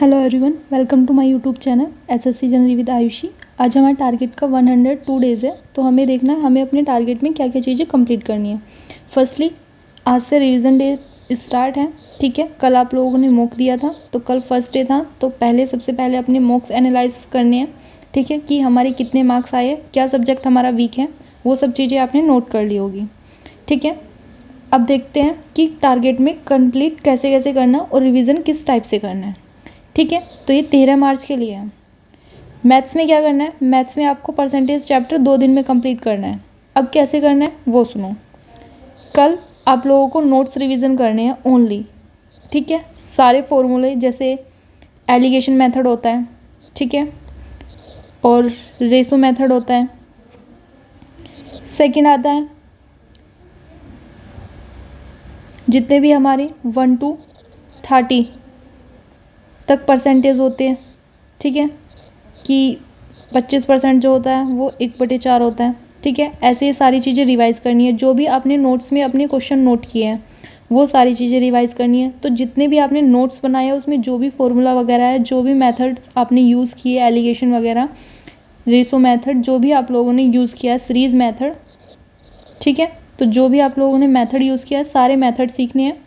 Hello everyone, welcome to my YouTube channel SSC general with Ayushi. आज हमारा target का 102 days है, तो हमें देखना है हमें अपने टारगेट में क्या क्या चीज़ें कंप्लीट करनी है। फर्स्टली आज से रिवीजन डे स्टार्ट है। ठीक है, कल आप लोगों ने मॉक दिया था, तो कल फर्स्ट डे था, तो सबसे पहले अपने मॉक्स एनालाइज करने हैं। ठीक है, कि हमारे कितने मार्क्स आए, क्या सब्जेक्ट हमारा वीक है, वो सब चीज़ें आपने नोट कर ली होगी। ठीक है, अब देखते हैं कि टारगेट में कंप्लीट कैसे कैसे करना और रिवीजन किस टाइप से करना है। ठीक है, तो ये 13 मार्च के लिए है। मैथ्स में क्या करना है, मैथ्स में आपको परसेंटेज चैप्टर 2 दिन में कंप्लीट करना है। अब कैसे करना है वो सुनो। कल आप लोगों को नोट्स रिवीजन करने हैं ओनली। ठीक है, सारे फॉर्मूले जैसे एलिगेशन मेथड होता है, ठीक है, और रेशो मेथड होता है। सेकंड आता है जितने भी हमारे 1 to 30 तक परसेंटेज होते हैं। ठीक है, कि 25% जो होता है वो 1/4 होता है। ठीक है, ऐसे ये सारी चीज़ें रिवाइज करनी है। जो भी आपने नोट्स में अपने क्वेश्चन नोट किए हैं वो सारी चीज़ें रिवाइज करनी है। तो जितने भी आपने नोट्स बनाए हैं उसमें जो भी फॉर्मूला वगैरह है, जो भी मेथड्स आपने यूज़ किए, एलिगेशन वगैरह, रेशो मेथड, जो भी आप लोगों ने यूज़ किया है, सीरीज़ मेथड, ठीक है, तो जो भी आप लोगों ने मेथड यूज़ किया है सारे मेथड सीखने हैं,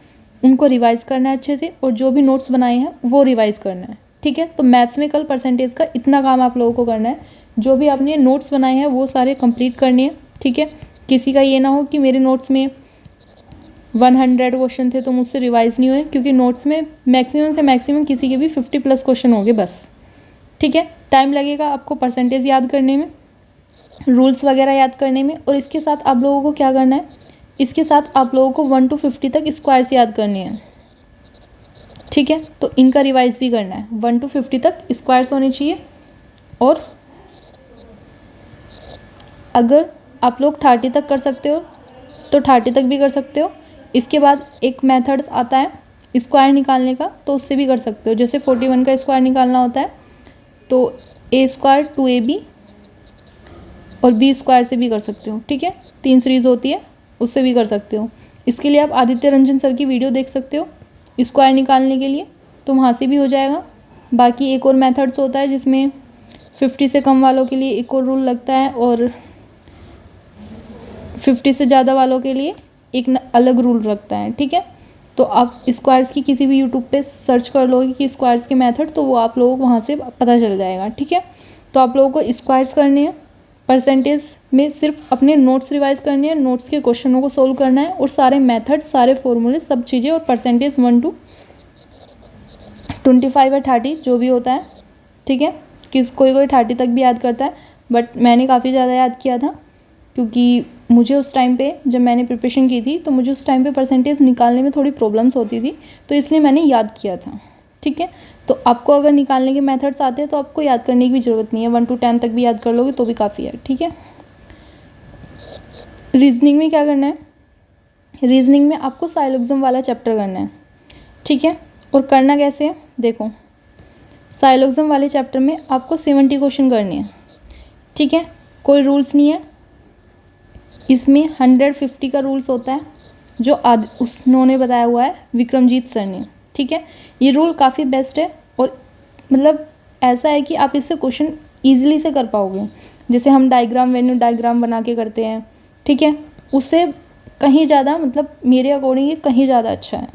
उनको रिवाइज करना है अच्छे से, और जो भी नोट्स बनाए हैं वो रिवाइज करना है। ठीक है, तो मैथ्स में कल परसेंटेज का इतना काम आप लोगों को करना है। जो भी आपने नोट्स बनाए हैं वो सारे कंप्लीट करने हैं। ठीक है, किसी का ये ना हो कि मेरे नोट्स में 100 क्वेश्चन थे तो मुझसे रिवाइज नहीं हुए, क्योंकि नोट्स में मैक्सिमम से मैक्सिमम किसी के भी 50+ क्वेश्चन होंगे बस। ठीक है, टाइम लगेगा आपको परसेंटेज याद करने में, रूल्स वगैरह याद करने में, और इसके साथ आप लोगों को क्या करना है, इसके साथ आप लोगों को 1 to 50 तक स्क्वायर्स याद करने हैं। ठीक है, तो इनका रिवाइज भी करना है। 1 to 50 तक स्क्वायर्स होने चाहिए, और अगर आप लोग 30 तक कर सकते हो तो 30 तक भी कर सकते हो। इसके बाद एक मेथड्स आता है स्क्वायर निकालने का, तो उससे भी कर सकते हो। जैसे 41 का स्क्वायर निकालना होता है तो a² 2ab और b² से भी कर सकते हो। ठीक है, 3 सीरीज़ होती है, उससे भी कर सकते हो। इसके लिए आप आदित्य रंजन सर की वीडियो देख सकते हो स्क्वायर निकालने के लिए, तो वहाँ से भी हो जाएगा। बाकी एक और मेथड्स होता है जिसमें 50 से कम वालों के लिए एक और रूल लगता है, और 50 से ज़्यादा वालों के लिए एक अलग रूल लगता है। ठीक है, तो आप स्क्वायर्स की किसी भी यूट्यूब पे सर्च कर लोगे कि स्क्वायर्स के मेथड, तो वो आप लोगों को वहाँ से पता चल जाएगा। ठीक है, तो आप लोगों को स्क्वायर्स करने हैं। परसेंटेज में सिर्फ अपने नोट्स रिवाइज करने हैं, नोट्स के क्वेश्चनों को सोल्व करना है, और सारे मेथड, सारे फॉर्मूले, सब चीज़ें, और परसेंटेज 1 to 25 या 30 जो भी होता है। ठीक है, कोई 30 तक भी याद करता है, बट मैंने काफ़ी ज़्यादा याद किया था, क्योंकि मुझे उस टाइम पे जब मैंने प्रिपरेशन की थी तो मुझे उस टाइम पे परसेंटेज निकालने में थोड़ी प्रॉब्लम्स होती थी, तो इसलिए मैंने याद किया था। ठीक है, तो आपको अगर निकालने के मेथड्स आते हैं तो आपको याद करने की भी ज़रूरत नहीं है, 1 to 10 तक भी याद कर लोगे तो भी काफ़ी है। ठीक है, रीजनिंग में क्या करना है, रीजनिंग में आपको साइलोग्ज़म वाला चैप्टर करना है। ठीक है, और करना कैसे है देखो, साइलोग्ज़म वाले चैप्टर में आपको 70 क्वेश्चन करने हैं। ठीक है, कोई रूल्स नहीं है इसमें, 150 का रूल्स होता है जो उन्होंने बताया हुआ है, विक्रमजीत सर ने। ठीक है, ये रूल काफ़ी बेस्ट है, और मतलब ऐसा है कि आप इससे क्वेश्चन ईजिली से कर पाओगे। जैसे हम डायग्राम, वेन्यू डायग्राम बना के करते हैं, ठीक है, उससे कहीं ज़्यादा, मतलब मेरे अकॉर्डिंग ये कहीं ज़्यादा अच्छा है।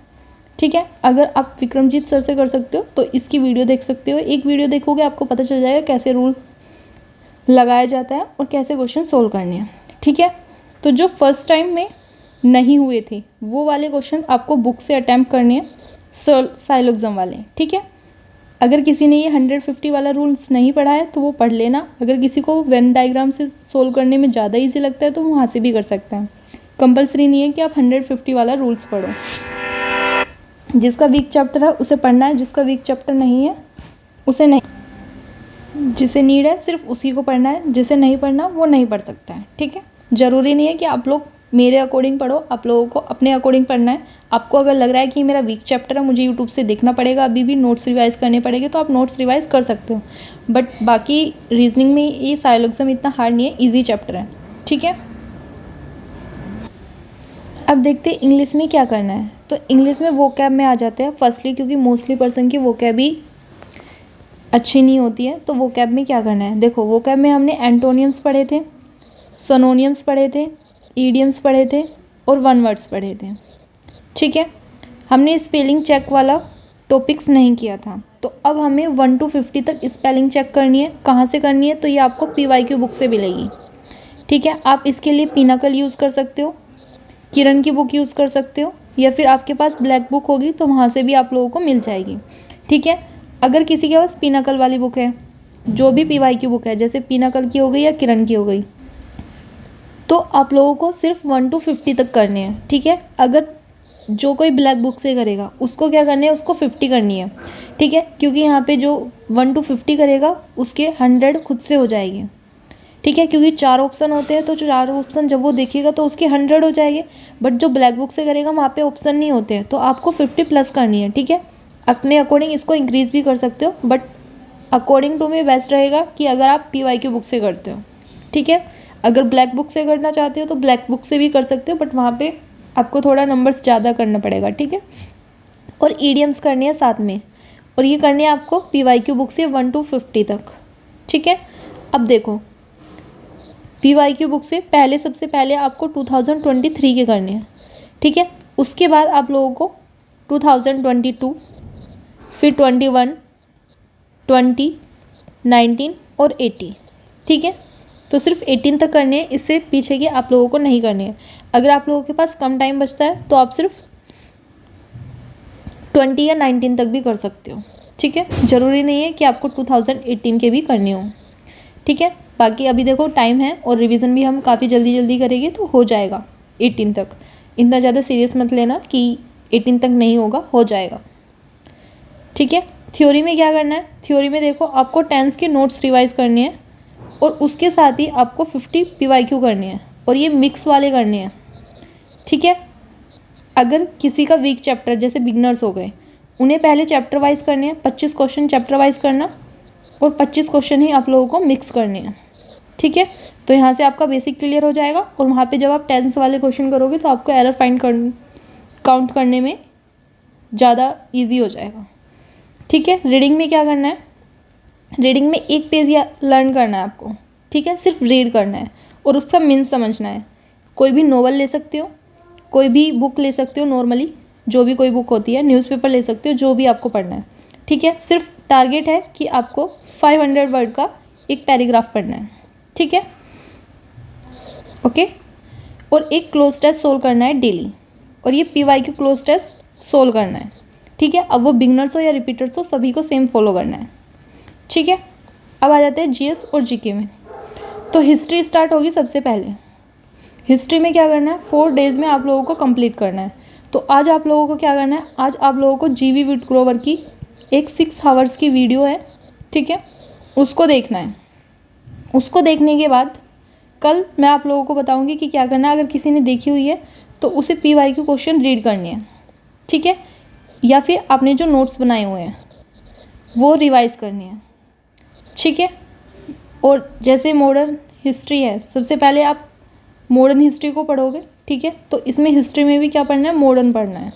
ठीक है, अगर आप विक्रमजीत सर से कर सकते हो तो इसकी वीडियो देख सकते हो। एक वीडियो देखोगे आपको पता चल जाएगा कैसे रूल लगाया जाता है और कैसे क्वेश्चन सोल्व करने हैं। ठीक है, तो जो फर्स्ट टाइम में नहीं हुए थे वो वाले क्वेश्चन आपको बुक से अटैम्प्ट करने हैं, साइलोग्ज़म वाले। ठीक है, अगर किसी ने ये 150 वाला रूल्स नहीं पढ़ा है तो वो पढ़ लेना। अगर किसी को वेन डायग्राम से सोल्व करने में ज़्यादा ईजी लगता है तो वहाँ से भी कर सकते हैं। कंपलसरी नहीं है कि आप 150 वाला रूल्स पढ़ो। जिसका वीक चैप्टर है उसे पढ़ना है, जिसका वीक चैप्टर नहीं है उसे नहीं, जिसे नीड है सिर्फ उसी को पढ़ना है, जिसे नहीं पढ़ना वो नहीं पढ़ सकता है। ठीक है, ज़रूरी नहीं है कि आप लोग मेरे अकॉर्डिंग पढ़ो, आप लोगों को अपने अकॉर्डिंग पढ़ना है। आपको अगर लग रहा है कि मेरा वीक चैप्टर है, मुझे यूट्यूब से देखना पड़ेगा, अभी भी नोट्स रिवाइज करने पड़ेंगे, तो आप नोट्स रिवाइज कर सकते हो। बट बाकी रीजनिंग में ये साइलोग्ज़म इतना हार्ड नहीं है, ईजी चैप्टर है। ठीक है, अब देखते हैं इंग्लिश में क्या करना है। तो इंग्लिश में वोकैब में आ जाते हैं फर्स्टली, क्योंकि मोस्टली पर्सन की वोकैब ही अच्छी नहीं होती है, तो वोकैब में क्या करना है, देखो वोकैब में हमने एंटोनियम्स पढ़े थे, सिनोनियम्स पढ़े थे, ईडियम्स पढ़े थे और वन वर्ड्स पढ़े थे। ठीक है, हमने स्पेलिंग चेक वाला टॉपिक्स नहीं किया था। तो अब हमें 1 to 50 तक स्पेलिंग चेक करनी है। कहाँ से करनी है, तो ये आपको PYQ बुक से मिलेगी। ठीक है, आप इसके लिए पिनाकल यूज़ कर सकते हो, किरण की बुक यूज़ कर सकते हो, या फिर आपके पास ब्लैक बुक होगी तो वहाँ से भी आप लोगों को मिल जाएगी। ठीक है, अगर किसी के पास पिनाकल वाली बुक है, जो भी PYQ बुक है, जैसे पिनाकल की हो गई या किरण की हो गई, तो आप लोगों को सिर्फ 1 to 50 तक करने हैं। ठीक है, अगर जो कोई ब्लैक बुक से करेगा उसको क्या करना है, उसको 50 करनी है। ठीक है, क्योंकि यहाँ पे जो 1 to 50 करेगा उसके 100 खुद से हो जाएगी। ठीक है, क्योंकि 4 ऑप्शन होते हैं, तो 4 ऑप्शन जब वो देखेगा तो उसके 100 हो जाएंगे। बट जो ब्लैक बुक से करेगा वहाँ पे ऑप्शन नहीं होते हैं, तो आपको 50 प्लस करनी है। ठीक है, अपने अकॉर्डिंग इसको इंक्रीज़ भी कर सकते हो, but according to me best रहेगा कि अगर आप PYQ बुक से करते हो। ठीक है, अगर ब्लैक बुक से करना चाहते हो तो ब्लैक बुक से भी कर सकते हो, बट वहाँ पे आपको थोड़ा नंबर्स ज़्यादा करना पड़ेगा। ठीक है, और ईडियम्स करनी है साथ में, और ये करनी है आपको PYQ बुक से 1 to 50 तक। ठीक है, अब देखो PYQ बुक से पहले, सबसे पहले आपको 2023 के करने हैं। ठीक है, उसके बाद आप लोगों को 2022, फिर 21, 20, 19 और 80। ठीक है, तो सिर्फ 18 तक करने हैं, इससे पीछे के आप लोगों को नहीं करने हैं। अगर आप लोगों के पास कम टाइम बचता है तो आप सिर्फ 20 या 19 तक भी कर सकते हो। ठीक है, ज़रूरी नहीं है कि आपको 2018 के भी करने हो। ठीक है, बाकी अभी देखो टाइम है और रिवीजन भी हम काफ़ी जल्दी जल्दी करेंगे तो हो जाएगा 18 तक। इतना ज़्यादा सीरियस मत लेना कि 18 तक नहीं होगा, हो जाएगा। ठीक है, थ्योरी में क्या करना है, थ्योरी में देखो आपको टेंस के नोट्स रिवाइज करने हैं और उसके साथ ही आपको 50 PYQ करने हैं, और ये मिक्स वाले करने हैं। ठीक है, अगर किसी का वीक चैप्टर, जैसे बिगनर्स हो गए, उन्हें पहले चैप्टर वाइज करने हैं, 25 क्वेश्चन चैप्टर वाइज करना, और 25 क्वेश्चन ही आप लोगों को मिक्स करने हैं। ठीक है, तो यहाँ से आपका बेसिक क्लियर हो जाएगा, और वहाँ पे जब आप टेंस वाले क्वेश्चन करोगे तो आपको एरर फाइंड काउंट करने में ज़्यादा ईजी हो जाएगा। ठीक है, रीडिंग में क्या करना है, रीडिंग में एक पेज या लर्न करना है आपको। ठीक है, सिर्फ रीड करना है और उसका मीन्स समझना है। कोई भी नोवेल ले सकते हो, कोई भी बुक ले सकते हो, नॉर्मली जो भी कोई बुक होती है, न्यूज़पेपर ले सकते हो, जो भी आपको पढ़ना है। ठीक है, सिर्फ टारगेट है कि आपको 500 वर्ड का एक पैराग्राफ पढ़ना है। ठीक है, ओके, और एक क्लोज टेस्ट सोल्व करना है डेली, और ये PYQ क्लोज टेस्ट सोल्व करना है। ठीक है, अब वो बिगनर्स हो या रिपीटर्स हो, सभी को सेम फॉलो करना है। ठीक है, अब आ जाते हैं GS और GK में। तो हिस्ट्री स्टार्ट होगी सबसे पहले। हिस्ट्री में क्या करना है, 4 डेज़ में आप लोगों को कंप्लीट करना है। तो आज आप लोगों को क्या करना है, आज आप लोगों को GV विटग्रोवर की एक 6 आवर्स की वीडियो है। ठीक है, उसको देखना है। उसको देखने के बाद कल मैं आप लोगों को बताऊंगी कि क्या करना है। अगर किसी ने देखी हुई है तो उसे PYQ क्वेश्चन रीड करनी है। ठीक है, या फिर आपने जो नोट्स बनाए हुए हैं वो रिवाइज करनी है। ठीक है, और जैसे मॉडर्न हिस्ट्री है, सबसे पहले आप मॉडर्न हिस्ट्री को पढ़ोगे। ठीक है, तो इसमें हिस्ट्री में भी क्या पढ़ना है, मॉडर्न पढ़ना है।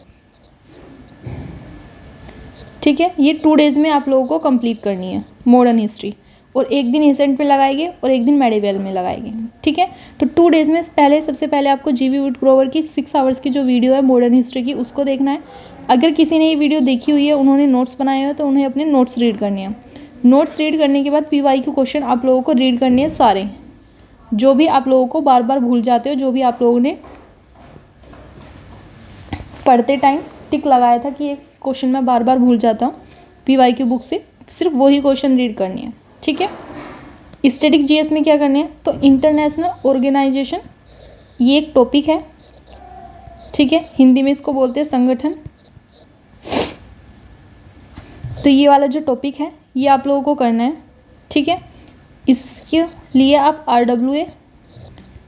ठीक है, ये 2 डेज़ में आप लोगों को कंप्लीट करनी है मॉडर्न हिस्ट्री, और एक दिन एसेंट पे लगाएंगे और एक दिन मेडिवल में लगाएंगे। ठीक है, तो 2 डेज़ में सबसे पहले आपको GV विटग्रोवर की 6 आवर्स की जो वीडियो है मॉडर्न हिस्ट्री की, उसको देखना है। अगर किसी ने ये वीडियो देखी हुई है, उन्होंने नोट्स बनाए हुए हैं, तो उन्हें अपने नोट्स रीड करने हैं। नोट्स रीड करने के बाद PYQ क्वेश्चन आप लोगों को रीड करने हैं सारे, जो भी आप लोगों को बार बार भूल जाते हो, जो भी आप लोगों ने पढ़ते टाइम टिक लगाया था कि ये क्वेश्चन मैं बार बार भूल जाता हूँ, PYQ बुक से सिर्फ वही क्वेश्चन रीड करनी है। ठीक है, स्टैटिक GS में क्या करने हैं, तो इंटरनेशनल ऑर्गेनाइजेशन, ये एक टॉपिक है। ठीक है, हिंदी में इसको बोलते हैं संगठन। तो ये वाला जो टॉपिक है ये आप लोगों को करना है। ठीक है, इसके लिए आप RWA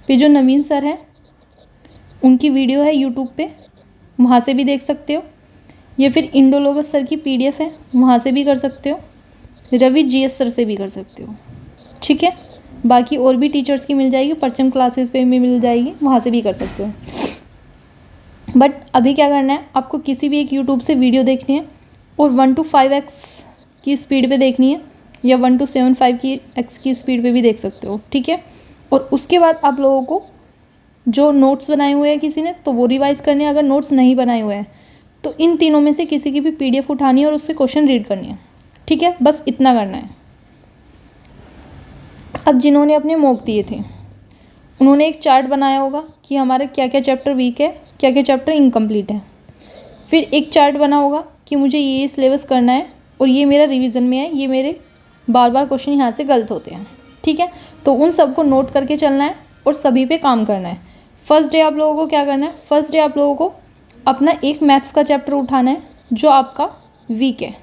पे जो नवीन सर है उनकी वीडियो है यूट्यूब पे, वहाँ से भी देख सकते हो, या फिर इंडोलॉगस सर की PDF है, वहाँ से भी कर सकते हो, रवि GS सर से भी कर सकते हो। ठीक है, बाकी और भी टीचर्स की मिल जाएगी, परचम क्लासेस पे भी मिल जाएगी, वहाँ से भी कर सकते हो। बट अभी क्या करना है, आपको किसी भी एक यूट्यूब से वीडियो देखनी है और 1 to 5x की स्पीड पे देखनी है, या 1275 की x की स्पीड पे भी देख सकते हो, ठीक है। और उसके बाद आप लोगों को जो नोट्स बनाए हुए हैं किसी ने तो वो रिवाइज़ करने हैं, अगर नोट्स नहीं बनाए हुए हैं तो इन तीनों में से किसी की भी PDF उठानी है और उससे क्वेश्चन रीड करनी है, ठीक है। बस इतना करना है। अब जिन्होंने अपने मॉक दिए थे उन्होंने एक चार्ट बनाया होगा कि हमारे क्या क्या चैप्टर वीक है, क्या क्या चैप्टर इनकम्प्लीट है। फिर एक चार्ट बना होगा कि मुझे ये सिलेबस करना है और ये मेरा रिवीजन में है, ये मेरे बार बार क्वेश्चन यहाँ से गलत होते हैं, ठीक है। तो उन सबको नोट करके चलना है और सभी पे काम करना है। फर्स्ट डे आप लोगों को क्या करना है, फर्स्ट डे आप लोगों को अपना एक मैथ्स का चैप्टर उठाना है जो आपका वीक है,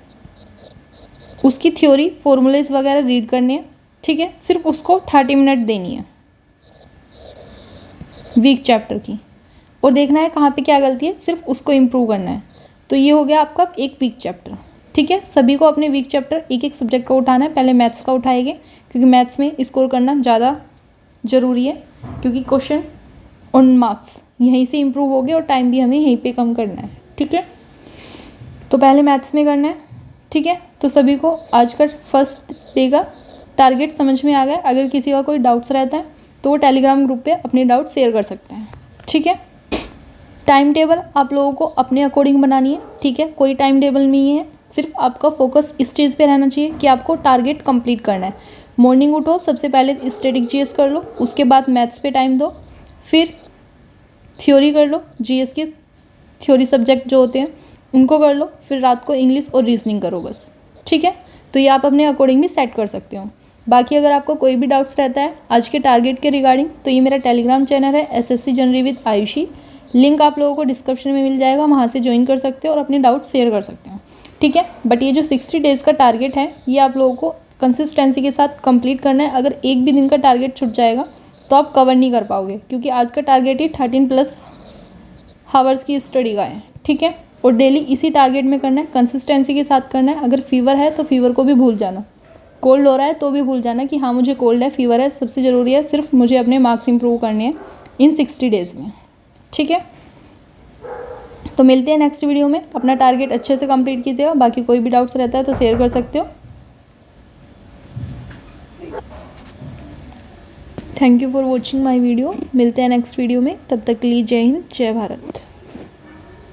उसकी थ्योरी फॉर्मूलेस वगैरह रीड करनी है, ठीक है। सिर्फ उसको 30 मिनट देनी है वीक चैप्टर की, और देखना है कहाँ पे क्या गलती है, सिर्फ उसको इम्प्रूव करना है। तो ये हो गया आपका एक वीक चैप्टर, ठीक है। सभी को अपने वीक चैप्टर एक एक सब्जेक्ट का उठाना है। पहले मैथ्स का उठाएंगे क्योंकि मैथ्स में स्कोर करना ज़्यादा ज़रूरी है, क्योंकि क्वेश्चन और मार्क्स यहीं से इम्प्रूव हो गए और टाइम भी हमें यहीं पे कम करना है, ठीक है। तो पहले मैथ्स में करना है, ठीक है। तो सभी को आज का फर्स्ट डे का टारगेट समझ में आ गया। अगर किसी का कोई डाउट्स रहता है तो वो टेलीग्राम ग्रुप पे अपने डाउट शेयर कर सकते हैं, ठीक है। टाइम टेबल आप लोगों को अपने अकॉर्डिंग बनानी है, ठीक है। कोई टाइम टेबल नहीं है, सिर्फ आपका फोकस इस चीज़ पे रहना चाहिए कि आपको टारगेट कंप्लीट करना है। मॉर्निंग उठो, सबसे पहले स्टैटिक जीएस कर लो, उसके बाद मैथ्स पे टाइम दो, फिर थ्योरी कर लो, जीएस की थ्योरी सब्जेक्ट जो होते हैं उनको कर लो, फिर रात को इंग्लिश और रीजनिंग करो बस, ठीक है। तो ये आप अपने अकॉर्डिंग भी सेट कर सकते हो। बाकी अगर आपको कोई भी डाउट्स रहता है आज के टारगेट के रिगार्डिंग तो ये मेरा टेलीग्राम चैनल है SSC general with Ayushi, link आप लोगों को डिस्क्रिप्शन में मिल जाएगा, वहाँ से ज्वाइन कर सकते हो और अपने डाउट शेयर कर सकते हो, ठीक है। बट ये जो 60 डेज़ का टारगेट है ये आप लोगों को कंसिस्टेंसी के साथ कंप्लीट करना है। अगर एक भी दिन का टारगेट छूट जाएगा तो आप कवर नहीं कर पाओगे, क्योंकि आज का टारगेट ही 13+ हावर्स की स्टडी का है, ठीक है। और डेली इसी टारगेट में करना है, कंसिस्टेंसी के साथ करना है। अगर फीवर है तो फीवर को भी भूल जाना, कोल्ड हो रहा है तो भी भूल जाना कि हाँ मुझे कोल्ड है, फीवर है। सबसे ज़रूरी है सिर्फ मुझे अपने मार्क्स इंप्रूव करने हैं इन 60 डेज़ में, ठीक है। तो मिलते हैं नेक्स्ट वीडियो में। अपना टारगेट अच्छे से कंप्लीट कीजिएगा। बाकी कोई भी डाउट्स रहता है तो शेयर कर सकते हो। Thank you for watching my video. मिलते हैं नेक्स्ट वीडियो में, तब तक के लिए जय हिंद, जय भारत।